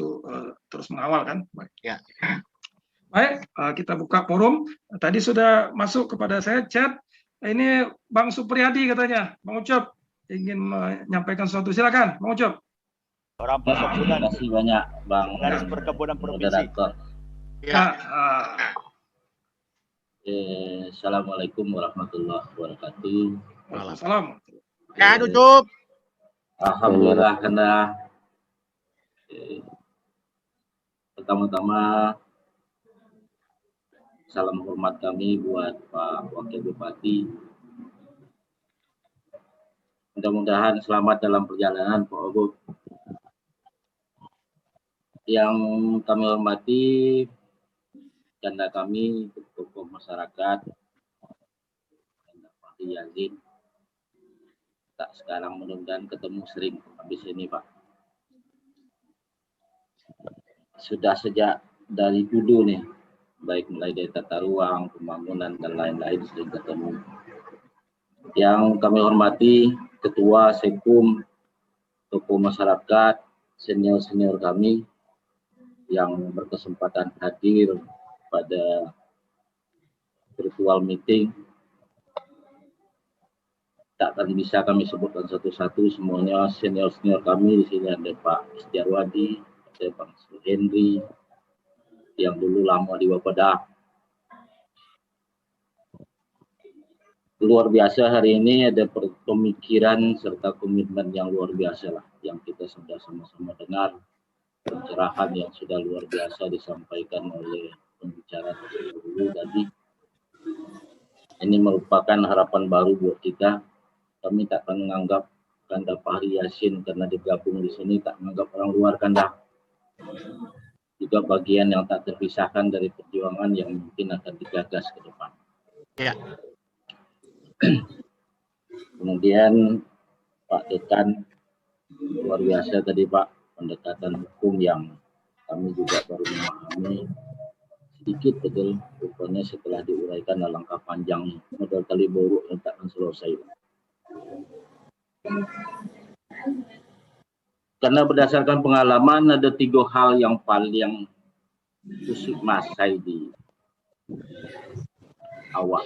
untuk terus mengawal kan. Baik. Ya. Baik, kita buka forum. Tadi sudah masuk kepada saya chat. Ini Bang Supriyadi katanya, Bang Ucup ingin menyampaikan sesuatu. Silakan, Bang Ucup. Orang perkebunan. Terima kasih banyak, Bang. Garis Perkebunan Provinsi. Ya. Assalamualaikum warahmatullahi wabarakatuh. Waalaikumsalam. Ya, Ucup. Alhamdulillah, karena pertama-tama salam hormat kami buat Pak Wakil Bupati. Mudah-mudahan selamat dalam perjalanan Pak Ogo. Yang kami hormati janda kami, tokoh masyarakat, Pak Yazid. Tak sekarang mudah-mudahan ketemu sering habis ini Pak. Sudah sejak dari dulu nih, baik mulai dari tata ruang, pembangunan, dan lain-lain sering ketemu. Yang kami hormati Ketua Sekum, tokoh masyarakat, senior-senior kami yang berkesempatan hadir pada virtual meeting. Tak akan bisa kami sebutkan satu-satu, semuanya senior-senior kami. Di sini ada Pak Setiarwadi, ada Bang Henry, yang dulu lama di Bapeda. Luar biasa hari ini ada pemikiran serta komitmen yang luar biasa lah yang kita sudah sama-sama dengar, pencerahan yang sudah luar biasa disampaikan oleh pembicara terdahulu tadi. Ini merupakan harapan baru buat kita. Kami tak akan menganggap Kanda Fahri Yassin karena digabung di sini tak menganggap orang luar Kanda. Juga bagian yang tak terpisahkan dari perjuangan yang mungkin akan digagas ke depan. Ya. Kemudian Pak Dekan, luar biasa tadi Pak, pendekatan hukum yang kami juga baru memahami sedikit betul, rupanya setelah diuraikan alangkah panjangnya, modal kali buruk yang tak akan selesai. Karena berdasarkan pengalaman ada 3 hal yang paling tusuk masai di awal.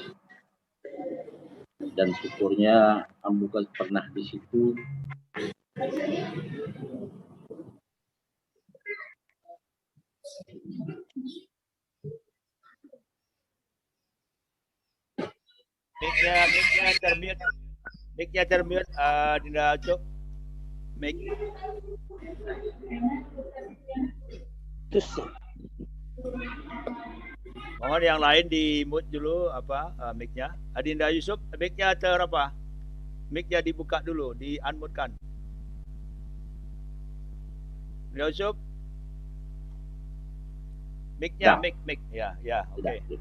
Dan syukurnya Ambuka pernah di situ. Mic-nya termute, Dinda Ucup. Mic. Mohon yang lain di mute dulu mic-nya. Adinda Yusuf, mic-nya mic-nya dibuka dulu, di unmute kan. Dinda Yusuf. Mic-nya, mic. Ya, oke.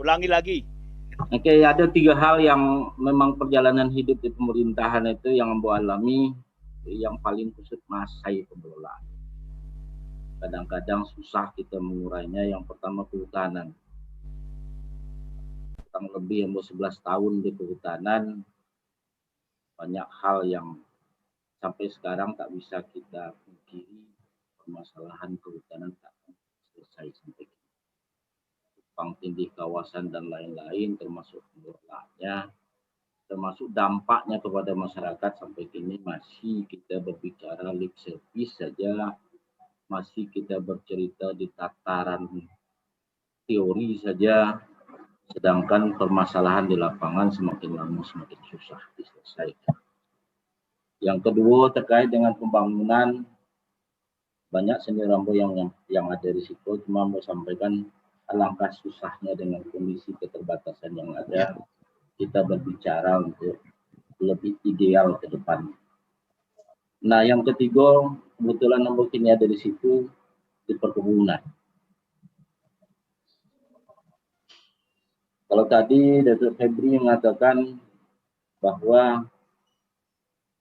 Ulangi lagi. Oke, ada 3 hal yang memang perjalanan hidup di pemerintahan itu yang Ambo alami, yang paling kusut masai pengelolaan. Kadang-kadang susah kita mengurainya. Yang pertama kehutanan. Kurang lebih Ambo 11 tahun di kehutanan, banyak hal yang sampai sekarang tak bisa kita pungkiri, permasalahan kehutanan tak selesai sampai kini. Tumpang tindih kawasan dan lain-lain, termasuk pengelolaannya, termasuk dampaknya kepada masyarakat sampai kini masih kita berbicara lip service saja, masih kita bercerita di tataran teori saja, sedangkan permasalahan di lapangan semakin lama semakin susah diselesaikan. Yang kedua terkait dengan pembangunan, banyak senior Ambo yang ada di situ, cuma mau sampaikan alangkah susahnya dengan kondisi keterbatasan yang ada, kita berbicara untuk lebih ideal ke depan. Nah, yang ketiga, kebetulan Ambo kini ada di situ, di perkebunan. Kalau tadi Dr. Febri mengatakan bahwa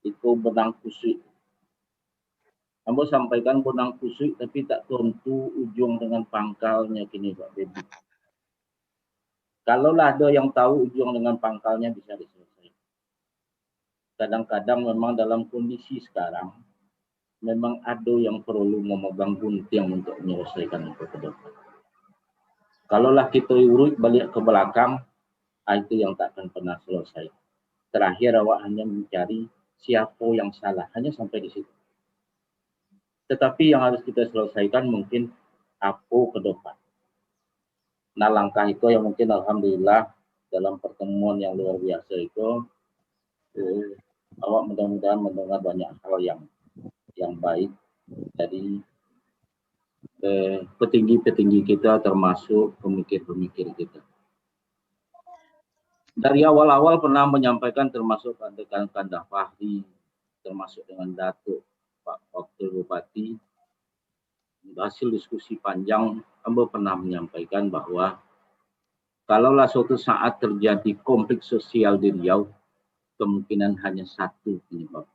itu benang kusut. Ambo sampaikan benang kusut tapi tak tentu ujung dengan pangkalnya kini Pak Febri. Kalaulah ada yang tahu ujung dengan pangkalnya bisa diselesaikan. Kadang-kadang memang dalam kondisi sekarang memang ada yang perlu memegang gunting untuk menyelesaikan itu ke depan. Kalaulah kita urut balik ke belakang, itu yang tak akan pernah selesai. Terakhir awak hanya mencari siapa yang salah, hanya sampai di situ. Tetapi yang harus kita selesaikan mungkin apa ke depan. Nah, langkah itu yang mungkin alhamdulillah dalam pertemuan yang luar biasa itu awak mudah-mudahan mendengar banyak hal yang baik dari petinggi-petinggi kita, termasuk pemikir-pemikir kita. Dari awal-awal pernah menyampaikan, termasuk dengan Kanda Fahri, termasuk dengan Datuk Pak Wakil Bupati, hasil diskusi panjang, Ambo pernah menyampaikan bahwa kalaulah suatu saat terjadi konflik sosial di Riau, kemungkinan hanya satu penyebab,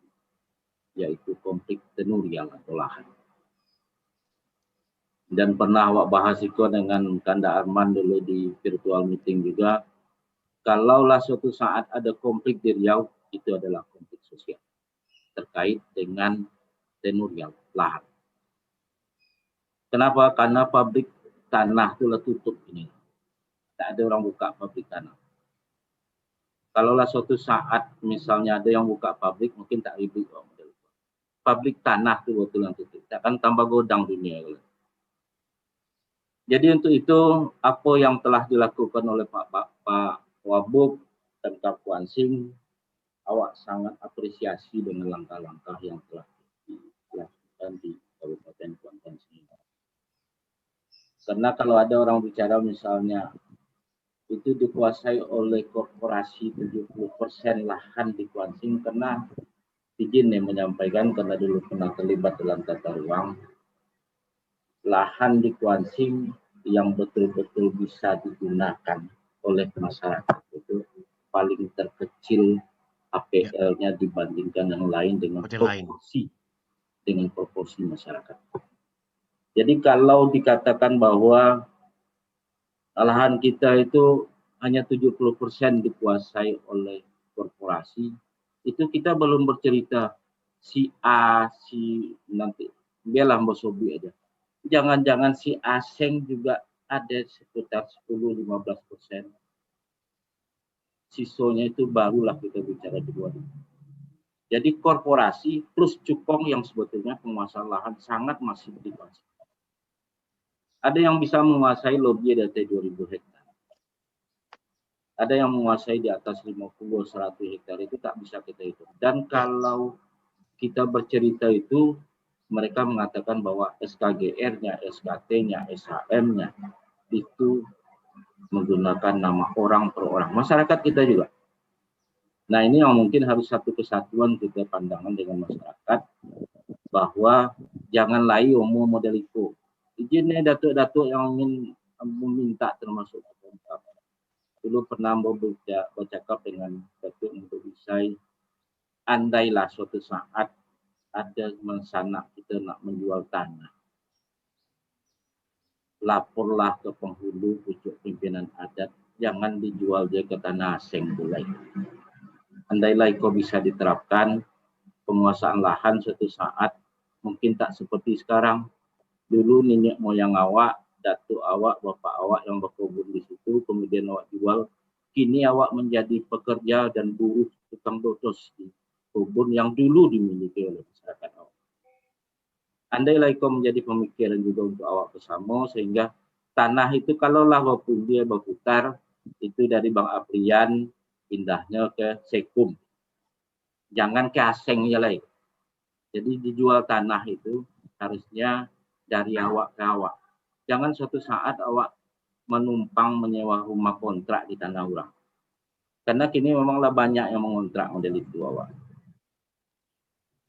yaitu konflik tenurial atau lahan. Dan pernah awak bahas itu dengan Kanda Arman dulu di virtual meeting juga, kalaulah suatu saat ada konflik di Riau, itu adalah konflik sosial terkait dengan tenurial lahan. Kenapa? Karena pabrik tanah itu tutup ini. Tak ada orang buka pabrik tanah. Kalaulah suatu saat misalnya ada yang buka pabrik, mungkin tak ribut. Pabrik tanah itu betul yang tutup. Tak akan tambah godang dunia. Jadi untuk itu, apa yang telah dilakukan oleh Pak Wabub dan Kak Kuansing, awak sangat apresiasi dengan langkah-langkah yang telah dilakukan di Kabupaten Kuantan sini. Karena kalau ada orang bicara misalnya itu dikuasai oleh korporasi 70% lahan di Kuansing, karena izin yang menyampaikan karena dulu pernah terlibat dalam tata ruang, lahan di Kuansing yang betul-betul bisa digunakan oleh masyarakat itu paling terkecil APL-nya dibandingkan yang lain dengan proporsi masyarakat. Jadi kalau dikatakan bahwa lahan kita itu hanya 70% dikuasai oleh korporasi, itu kita belum bercerita si A, si nanti biarlah Mbosobi aja. Jangan-jangan si Aseng juga ada sekitar 10-15%. Sisanya itu barulah kita bicara di luar. Jadi korporasi plus cukong yang sebetulnya penguasaan lahan sangat masif dikuasai. Ada yang bisa menguasai lebih dari 2.000 hektar. Ada yang menguasai di atas 50-100 hektar, itu tak bisa kita hitung. Dan kalau kita bercerita itu, mereka mengatakan bahwa SKGR-nya, SKT-nya, SHM-nya itu menggunakan nama orang per orang. Masyarakat kita juga. Nah, ini yang mungkin harus satu kesatuan kita pandangan dengan masyarakat, bahwa jangan lagi omong model itu. Izinnya datuk-datuk yang ingin meminta termasuk dulu pernah bercakap dengan Datuk Mudobisai, andailah suatu saat ada mensanak kita nak menjual tanah, laporlah ke penghulu pucuk pimpinan adat, jangan dijual dia ke tanah asing pula. Andailah itu bisa diterapkan, penguasaan lahan suatu saat mungkin tak seperti sekarang. Dulu nenek moyang awak, datuk awak, bapak awak yang berkebun di situ, kemudian awak jual. Kini awak menjadi pekerja dan buruh tukang dodos di kebun yang dulu dimiliki oleh masyarakat awak. Andailah itu menjadi pemikiran juga untuk awak bersama, sehingga tanah itu kalaulah walaupun dia berputar, itu dari Bang Aprian pindahnya ke Sekum. Jangan ke Aseng ya lain. Jadi dijual tanah itu harusnya dari awak ke awak. Jangan suatu saat awak menumpang menyewa rumah kontrak di tanah orang. Karena kini memanglah banyak yang mengontrak model itu awak.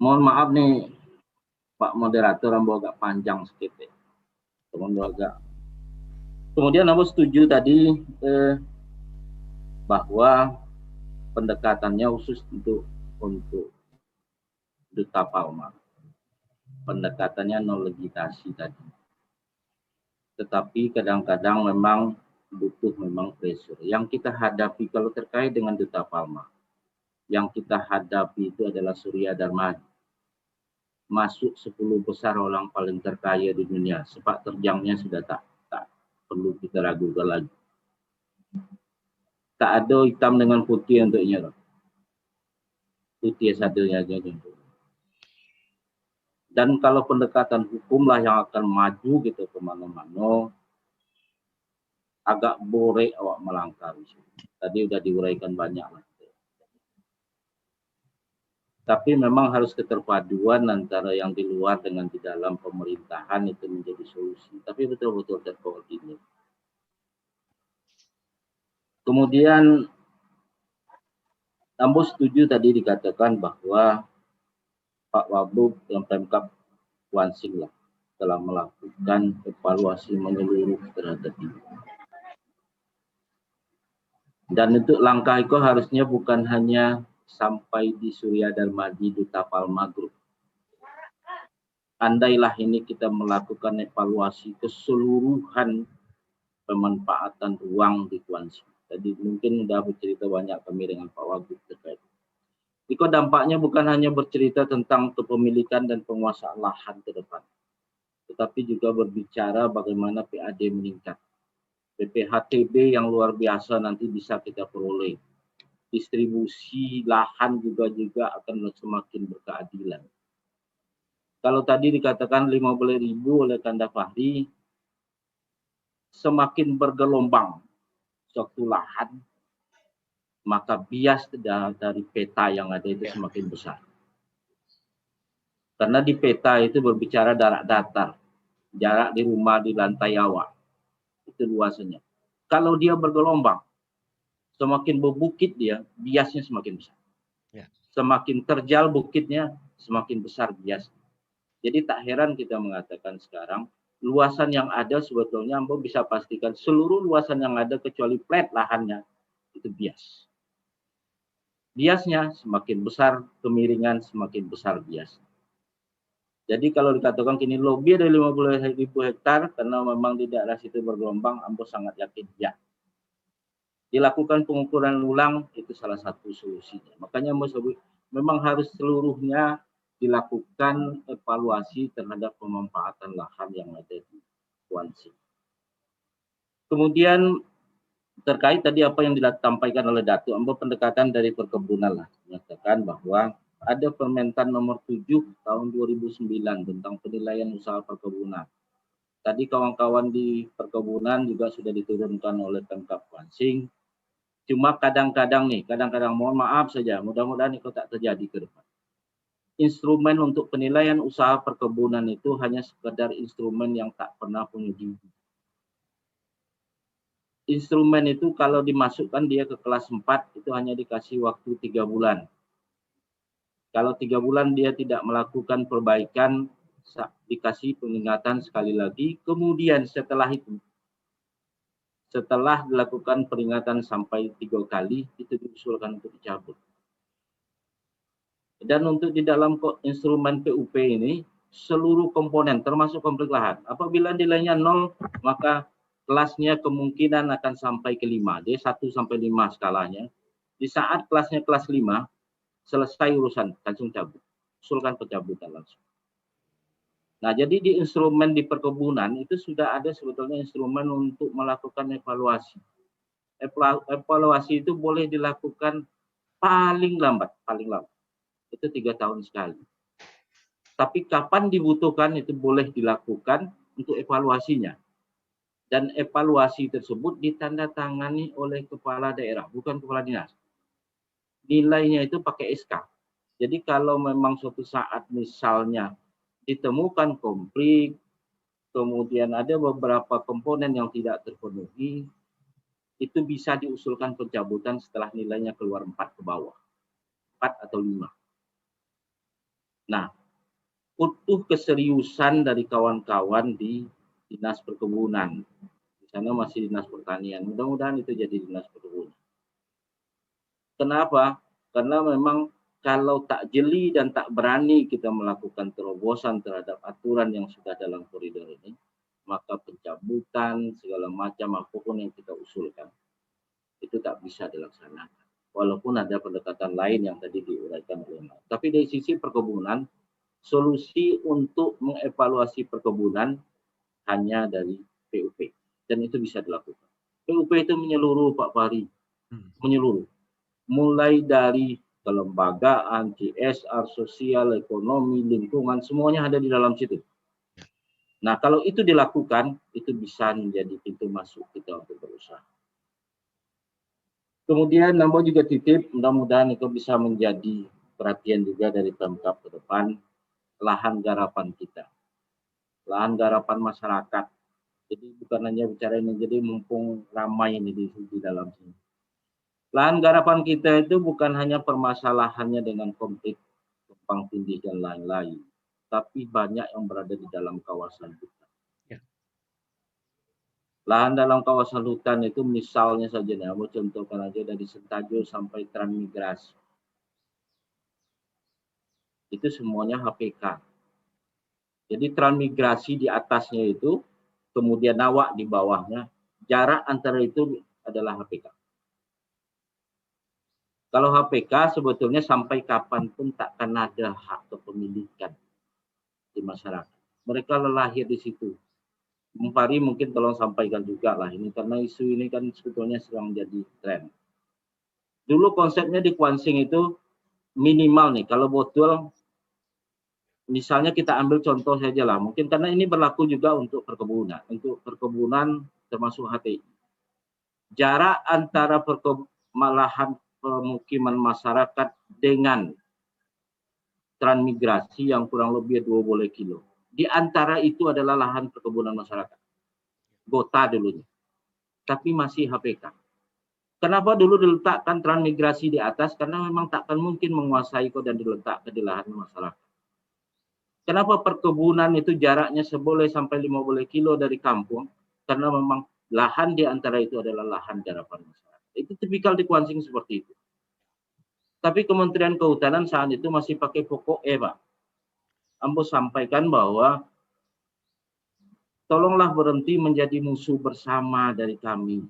Mohon maaf nih Pak Moderator, ambo agak panjang sedikit. Kemudian ambo setuju tadi bahwa pendekatannya khusus untuk Duta Palma. Pendekatannya non legislasi tadi. Tetapi kadang-kadang memang butuh pressure. Yang kita hadapi kalau terkait dengan Duta Palma, yang kita hadapi itu adalah Surya Dharma. masuk 10 besar orang paling terkaya di dunia. Sepak terjangnya sudah tak perlu kita ragukan lagi. Tak ada hitam dengan putih untuknya. Putih satunya aja gitu. Dan kalau pendekatan hukumlah yang akan maju gitu kemana-mana, agak borek awak melangkah. Tadi udah diuraikan banyak lah. Tapi memang harus keterpaduan antara yang di luar dengan di dalam pemerintahan itu menjadi solusi. Tapi betul-betul terkoordinir. Kemudian, Ambo setuju tadi dikatakan bahwa Pak Wabub yang Pemkab Wansing lah telah melakukan evaluasi menyeluruh terhadap ini. Dan untuk langkah itu harusnya bukan hanya sampai di Surya Darmadi Duta Palma Group. Andailah ini kita melakukan evaluasi keseluruhan pemanfaatan ruang di Kuansi. Jadi mungkin sudah bercerita banyak kami dengan Pak Wagub terkait. Itu dampaknya bukan hanya bercerita tentang kepemilikan dan penguasaan lahan ke depan, tetapi juga berbicara bagaimana PAD meningkat. PPHTB yang luar biasa nanti bisa kita peroleh. Distribusi lahan juga akan semakin berkeadilan. Kalau tadi dikatakan 15.000 oleh Kanda Fahri, semakin bergelombang suatu lahan, maka bias dari peta yang ada itu semakin besar. Karena di peta itu berbicara jarak datar, jarak di rumah di lantai awak, itu luasnya. Kalau dia bergelombang, semakin berbukit dia, biasnya semakin besar. Semakin terjal bukitnya, semakin besar bias. Jadi tak heran kita mengatakan sekarang, luasan yang ada sebetulnya Ambo bisa pastikan seluruh luasan yang ada kecuali plat lahannya, itu bias. Biasnya semakin besar, kemiringan semakin besar bias. Jadi kalau dikatakan kini lebih dari 50.000 hektar, karena memang di daerah situ bergelombang, Ambo sangat yakin ya. Dilakukan pengukuran ulang, itu salah satu solusinya. Makanya Ambo sebut, memang harus seluruhnya dilakukan evaluasi terhadap pemanfaatan lahan yang ada di Kuansi. Kemudian terkait tadi apa yang disampaikan oleh Datuk, Ambo pendekatan dari perkebunan lah, menyatakan bahwa ada Permentan nomor 7 tahun 2009 tentang penilaian usaha perkebunan. Tadi kawan-kawan di perkebunan juga sudah diturunkan oleh Pemkab Wansing. Cuma kadang-kadang mohon maaf saja, mudah-mudahan itu tak terjadi ke depan. Instrumen untuk penilaian usaha perkebunan itu hanya sekedar instrumen yang tak pernah punya diuji. Instrumen itu kalau dimasukkan dia ke kelas 4 itu hanya dikasih waktu 3 bulan. Kalau 3 bulan dia tidak melakukan perbaikan, dikasih peringatan sekali lagi. Kemudian setelah itu, setelah dilakukan peringatan sampai 3 kali, itu diusulkan untuk dicabut. Dan untuk di dalam instrumen PUP ini, seluruh komponen termasuk konflik lahan. Apabila nilainya 0, maka kelasnya kemungkinan akan sampai ke 5. Dia 1 sampai 5 skalanya. Di saat kelasnya kelas 5, selesai urusan, langsung cabut. Usulkan pencabutan langsung. Nah, jadi di instrumen di perkebunan itu sudah ada sebetulnya instrumen untuk melakukan evaluasi. Evaluasi itu boleh dilakukan paling lambat. Itu 3 tahun sekali. Tapi kapan dibutuhkan itu boleh dilakukan untuk evaluasinya. Dan evaluasi tersebut ditandatangani oleh kepala daerah, bukan kepala dinas. Nilainya itu pakai SK. Jadi kalau memang suatu saat misalnya ditemukan konflik, kemudian ada beberapa komponen yang tidak terpenuhi, itu bisa diusulkan pencabutan setelah nilainya keluar 4 ke bawah. 4 atau 5. Nah, butuh keseriusan dari kawan-kawan di Dinas Perkebunan. Di sana masih Dinas Pertanian. Mudah-mudahan itu jadi Dinas Perkebunan. Kenapa? Karena memang kalau tak jeli dan tak berani kita melakukan terobosan terhadap aturan yang sudah dalam koridor ini, maka pencabutan segala macam apapun yang kita usulkan itu tak bisa dilaksanakan. Walaupun ada pendekatan lain yang tadi diuraikan oleh Mas. Tapi dari sisi perkebunan, solusi untuk mengevaluasi perkebunan hanya dari PUP, dan itu bisa dilakukan. PUP itu menyeluruh, Pak Fahri, menyeluruh. Mulai dari kelembagaan, CSR, sosial, ekonomi, lingkungan, semuanya ada di dalam situ. Nah, kalau itu dilakukan, itu bisa menjadi pintu masuk kita untuk berusaha. Kemudian Nambo juga titip, mudah-mudahan itu bisa menjadi perhatian juga dari Pemkab ke depan, lahan garapan kita. Lahan garapan masyarakat. Jadi bukan hanya bicara ini, jadi mumpung ramai ini di dalam sini. Lahan garapan kita itu bukan hanya permasalahannya dengan konflik tumpang tindih dan lain-lain, tapi banyak yang berada di dalam kawasan hutan. Ya. Lahan dalam kawasan hutan itu misalnya saja, mau contohkan aja dari Sentajo sampai Transmigrasi. Itu semuanya HPK. Jadi Transmigrasi di atasnya itu, kemudian Nawak di bawahnya, jarak antara itu adalah HPK. Kalau HPK sebetulnya sampai kapanpun takkan ada hak kepemilikan di masyarakat. Mereka lahir di situ. Bung Fahri mungkin tolong sampaikan juga lah ini, karena isu ini kan sebetulnya sedang jadi tren. Dulu konsepnya di Kuansing itu minimal nih, kalau betul misalnya kita ambil contoh saja lah, mungkin karena ini berlaku juga untuk perkebunan termasuk HTI. Jarak antara lahan pemukiman masyarakat dengan Transmigrasi yang kurang lebih 2 kilo. Di antara itu adalah lahan perkebunan masyarakat. Gota dulunya. Tapi masih HPK. Kenapa dulu diletakkan Transmigrasi di atas? Karena memang takkan mungkin menguasai dan diletakkan di lahan masyarakat. Kenapa perkebunan itu jaraknya boleh sampai 50 kilo dari kampung? Karena memang lahan di antara itu adalah lahan garapan masyarakat. Itu tipikal di Kuansing seperti itu. Tapi Kementerian Kehutanan saat itu masih pakai pokok E, Pak. Ambo sampaikan bahwa tolonglah berhenti menjadi musuh bersama dari kami.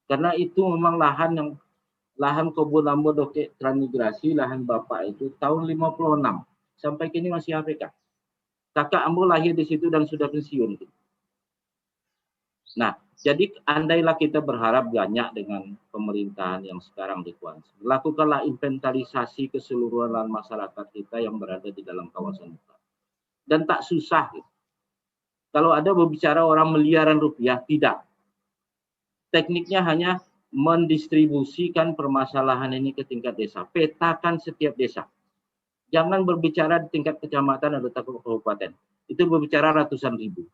Karena itu memang lahan kebun Ambo Doke Transmigrasi, lahan Bapak itu tahun 56 sampai kini masih HPK. Kakak Ambo lahir di situ dan sudah pensiun. Nah, jadi andailah kita berharap banyak dengan pemerintahan yang sekarang di Kuansing. Lakukanlah inventarisasi keseluruhan lahan masyarakat kita yang berada di dalam kawasan hutan. Dan tak susah. Gitu. Kalau ada berbicara orang miliaran rupiah, tidak. Tekniknya hanya mendistribusikan permasalahan ini ke tingkat desa. Petakan setiap desa. Jangan berbicara di tingkat kecamatan atau kabupaten. Itu berbicara ratusan ribu.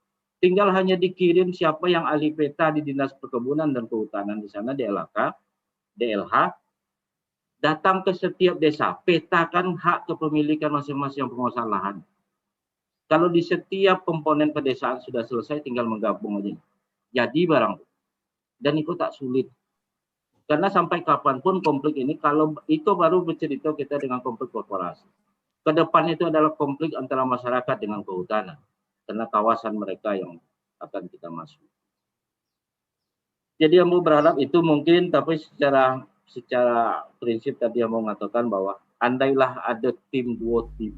Tinggal hanya dikirim siapa yang ahli peta di Dinas Perkebunan dan Kehutanan di sana, DLH, datang ke setiap desa, petakan hak kepemilikan masing-masing penguasaan lahan. Kalau di setiap komponen pedesaan sudah selesai, tinggal menggabung aja. Jadi barang. Dan itu tak sulit. Karena sampai kapanpun konflik ini, kalau itu baru bercerita kita dengan konflik korporasi. Kedepan itu adalah konflik antara masyarakat dengan kehutanan. Karena kawasan mereka yang akan kita masuk. Jadi yang mau berharap itu mungkin, tapi secara prinsip tadi yang mau mengatakan bahwa andailah ada tim, 2 tim,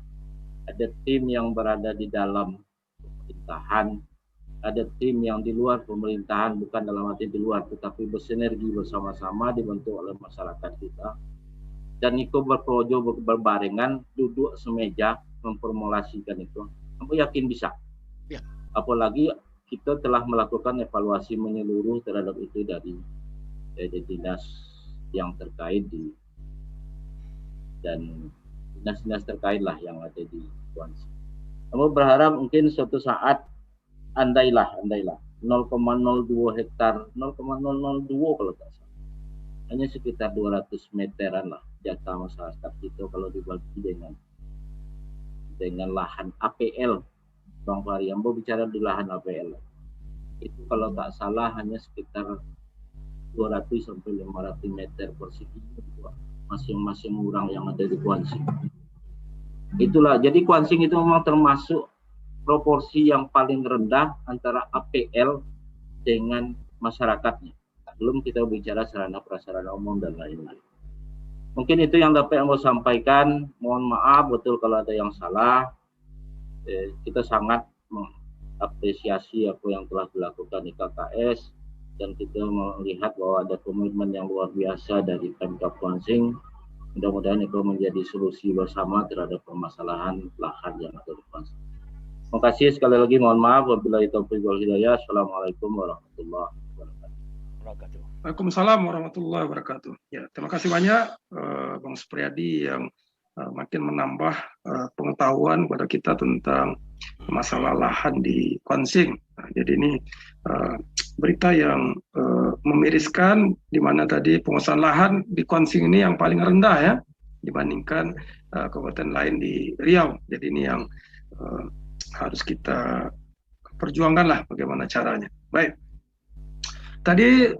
ada tim yang berada di dalam pemerintahan, ada tim yang di luar pemerintahan, bukan dalam arti di luar, tetapi bersinergi bersama-sama dibentuk oleh masyarakat kita, dan itu berprojo berbarengan, duduk semeja memformulasikan itu, aku yakin bisa. Ya. Apalagi kita telah melakukan evaluasi menyeluruh terhadap itu dari dinas yang terkait dan dinas-dinas terkait lah yang ada di Kuansing. Kamu berharap mungkin suatu saat andailah 0,02 hektar, 0,002 kalau tak salah, hanya sekitar 200 meteran lah jatah masyarakat itu kalau dibagi dengan lahan APL. Bang Fahri, Ambo bicara di lahan APL. Itu kalau tak salah hanya sekitar 200 sampai 500 meter persegi masing-masing orang yang ada di Kuansing. Itulah, jadi Kuansing itu memang termasuk proporsi yang paling rendah antara APL dengan masyarakatnya. Belum kita bicara sarana prasarana umum dan lain-lain. Mungkin itu yang dapat saya sampaikan. Mohon maaf betul kalau ada yang salah. Kita sangat mengapresiasi apa yang telah dilakukan IKKS, dan kita melihat bahwa ada komitmen yang luar biasa dari Pemkab Kuansing. Mudah-mudahan itu menjadi solusi bersama terhadap permasalahan lahan yang ada di Kuansing. Terima kasih sekali lagi, mohon maaf. Wabillahi taufiq wal hidayah. Assalamualaikum warahmatullahi wabarakatuh. Waalaikumsalam warahmatullahi wabarakatuh. Ya, terima kasih banyak Bang Supriyadi yang makin menambah pengetahuan kepada kita tentang masalah lahan di Kuansing. Nah, jadi ini berita yang memiriskan, di mana tadi penguasaan lahan di Kuansing ini yang paling rendah ya dibandingkan kabupaten lain di Riau. Jadi ini yang harus kita perjuangkan lah bagaimana caranya. Baik. Tadi